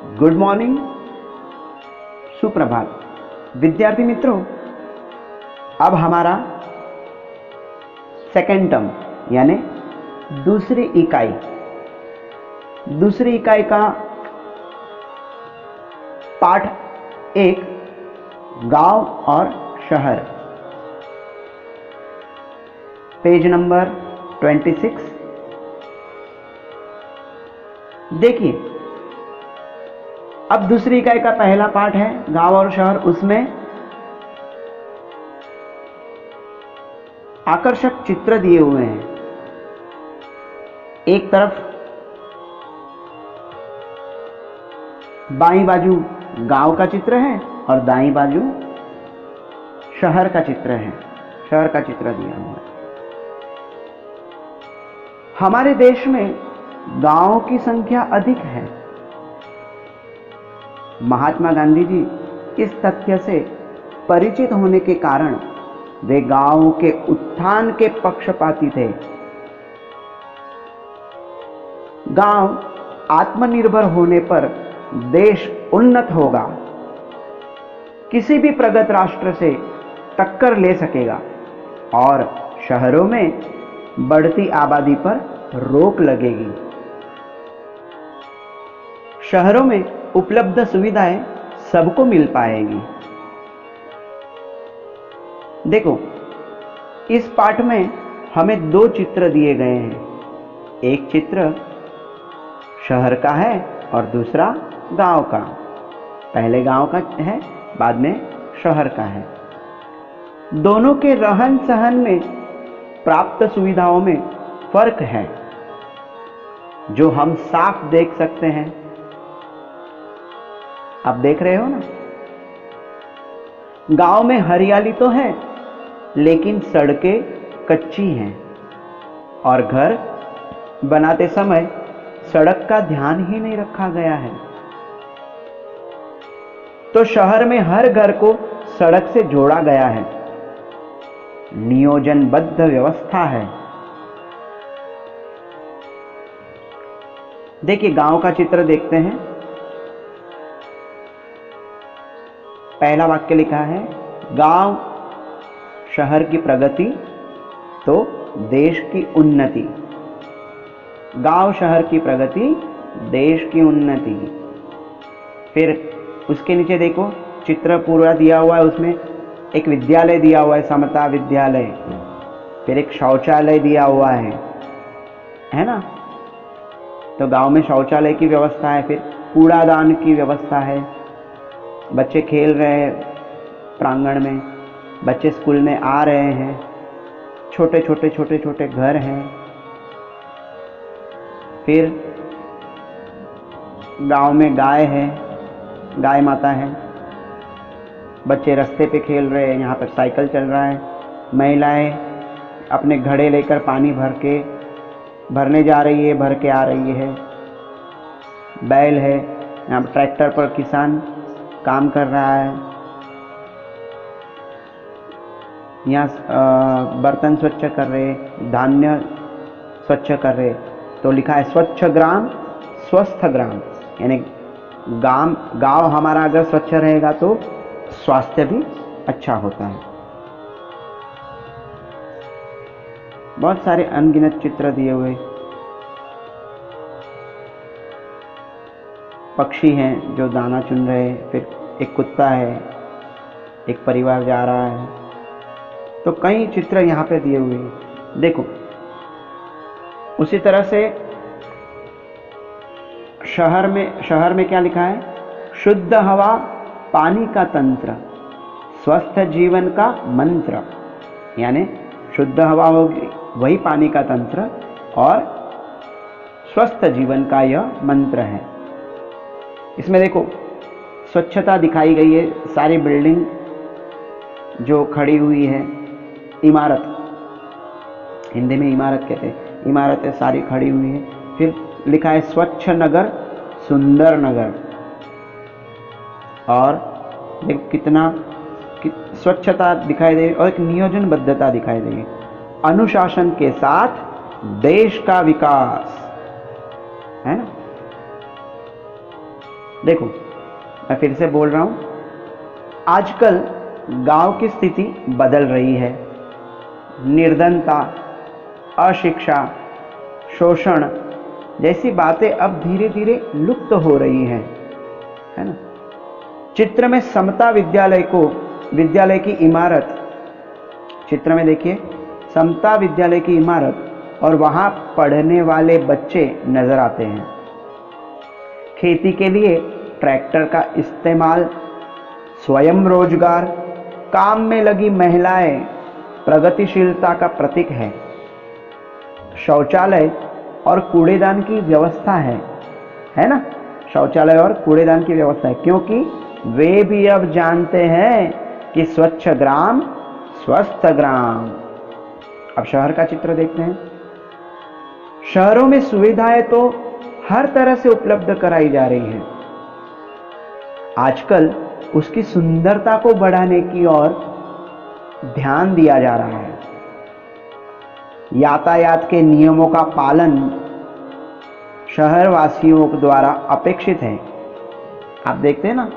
Good morning, सुप्रभात। विद्यार्थी मित्रों, अब हमारा सेकेंड टर्म यानी दूसरी इकाई का पाठ 1 गांव और शहर, पेज नंबर 26। देखिए, अब दूसरी इकाई का पहला पाठ है गांव और शहर। उसमें आकर्षक चित्र दिए हुए हैं। एक तरफ बाईं बाजू गांव का चित्र है और दाईं बाजू शहर का चित्र है। शहर का चित्र दिया हुआ है। हमारे देश में गांवों की संख्या अधिक है। महात्मा गांधी जी इस तथ्य से परिचित होने के कारण वे गांवों के उत्थान के पक्षपाती थे। गांव आत्मनिर्भर होने पर देश उन्नत होगा, किसी भी प्रगत राष्ट्र से टक्कर ले सकेगा और शहरों में बढ़ती आबादी पर रोक लगेगी। शहरों में उपलब्ध सुविधाएं सबको मिल पाएगी। देखो, इस पाठ में हमें 2 चित्र दिए गए हैं। एक चित्र शहर का है और दूसरा गांव का। पहले गांव का है, बाद में शहर का है। दोनों के रहन सहन में, प्राप्त सुविधाओं में फर्क है, जो हम साफ देख सकते हैं। आप देख रहे हो ना? गांव में हरियाली तो है, लेकिन सड़कें कच्ची हैं और घर बनाते समय सड़क का ध्यान ही नहीं रखा गया है। तो शहर में हर घर को सड़क से जोड़ा गया है, नियोजनबद्ध व्यवस्था है। देखिए, गांव का चित्र देखते हैं। पहला वाक्य लिखा है, गांव शहर की प्रगति तो देश की उन्नति। गांव शहर की प्रगति, देश की उन्नति। फिर उसके नीचे देखो, चित्र पूरा दिया हुआ है। उसमें एक विद्यालय दिया हुआ है, समता विद्यालय। फिर एक शौचालय दिया हुआ है ना? तो गांव में शौचालय की व्यवस्था है। फिर कूड़ादान की व्यवस्था है। बच्चे खेल रहे हैं प्रांगण में, बच्चे स्कूल में आ रहे हैं। छोटे छोटे घर हैं। फिर गांव में गाय है, गाय माता है। बच्चे रास्ते पे खेल रहे हैं। यहाँ पर साइकिल चल रहा है। महिलाएं अपने घड़े लेकर पानी भरने जा रही है, भर के आ रही है। बैल है। यहाँ पर ट्रैक्टर पर किसान काम कर रहा है। यहाँ बर्तन स्वच्छ कर रहे, धान्य स्वच्छ कर रहे। तो लिखा है स्वच्छ ग्राम स्वस्थ ग्राम, यानी गांव हमारा अगर स्वच्छ रहेगा तो स्वास्थ्य भी अच्छा होता है। बहुत सारे अनगिनत चित्र दिए हुए। पक्षी हैं जो दाना चुन रहे हैं। फिर एक कुत्ता है, एक परिवार जा रहा है। तो कई चित्र यहाँ पे दिए हुए हैं। देखो, उसी तरह से शहर में क्या लिखा है? शुद्ध हवा पानी का तंत्र, स्वस्थ जीवन का मंत्र। यानी शुद्ध हवा होगी वही पानी का तंत्र और स्वस्थ जीवन का यह मंत्र है। इसमें देखो, स्वच्छता दिखाई गई है। सारी बिल्डिंग जो खड़ी हुई है, इमारत, हिंदी में इमारत कहते हैं, इमारतें सारी खड़ी हुई है। फिर लिखा है स्वच्छ नगर सुंदर नगर। और देखो कितना स्वच्छता दिखाई दे और एक नियोजनबद्धता दिखाई दे। अनुशासन के साथ देश का विकास, है ना? देखो, मैं फिर से बोल रहा हूं, आजकल गांव की स्थिति बदल रही है। निर्धनता, अशिक्षा, शोषण जैसी बातें अब धीरे धीरे लुप्त हो रही हैं, है ना। चित्र में समता विद्यालय की इमारत, चित्र में देखिए समता विद्यालय की इमारत और वहां पढ़ने वाले बच्चे नजर आते हैं। खेती के लिए ट्रैक्टर का इस्तेमाल, स्वयं रोजगार, काम में लगी महिलाएं प्रगतिशीलता का प्रतीक है। शौचालय और कूड़ेदान की व्यवस्था है ना। शौचालय और कूड़ेदान की व्यवस्था है, क्योंकि वे भी अब जानते हैं कि स्वच्छ ग्राम स्वस्थ ग्राम। अब शहर का चित्र देखते हैं। शहरों में सुविधाएं तो हर तरह से उपलब्ध कराई जा रही हैं। आजकल उसकी सुंदरता को बढ़ाने की ओर ध्यान दिया जा रहा है। यातायात के नियमों का पालन शहरवासियों द्वारा अपेक्षित है। आप देखते हैं ना,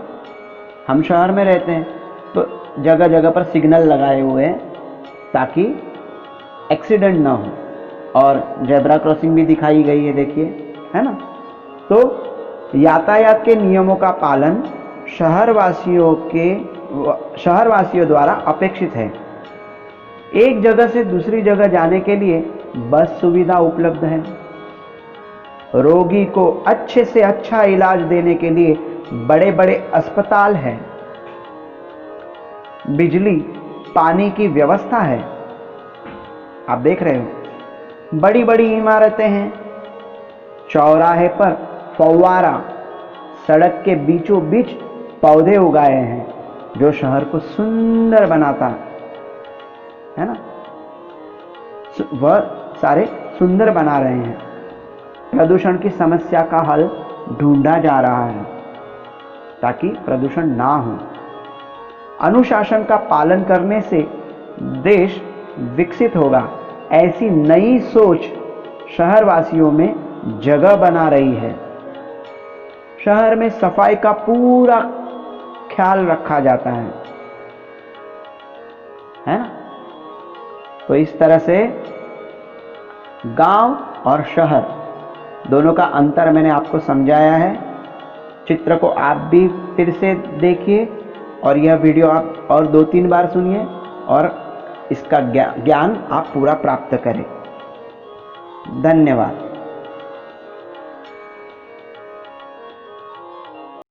हम शहर में रहते हैं तो जगह जगह पर सिग्नल लगाए हुए हैं ताकि एक्सीडेंट ना हो, और जेब्रा क्रॉसिंग भी दिखाई गई है, देखिए, है ना। तो यातायात के नियमों का पालन शहरवासियों द्वारा अपेक्षित है। एक जगह से दूसरी जगह जाने के लिए बस सुविधा उपलब्ध है। रोगी को अच्छे से अच्छा इलाज देने के लिए बड़े बड़े अस्पताल हैं। बिजली पानी की व्यवस्था है। आप देख रहे हो, बड़ी बड़ी इमारतें हैं, चौराहे पर फव्वारा, सड़क के बीचों बीच पौधे उगाए हैं जो शहर को सुंदर बनाता है ना। वह सारे सुंदर बना रहे हैं। प्रदूषण की समस्या का हल ढूंढा जा रहा है ताकि प्रदूषण ना हो। अनुशासन का पालन करने से देश विकसित होगा, ऐसी नई सोच शहरवासियों में जगह बना रही है। शहर में सफाई का पूरा ख्याल रखा जाता है ना। तो इस तरह से गांव और शहर दोनों का अंतर मैंने आपको समझाया है। चित्र को आप भी फिर से देखिए और यह वीडियो आप और 2-3 बार सुनिए और इसका ज्ञान आप पूरा प्राप्त करें। धन्यवाद।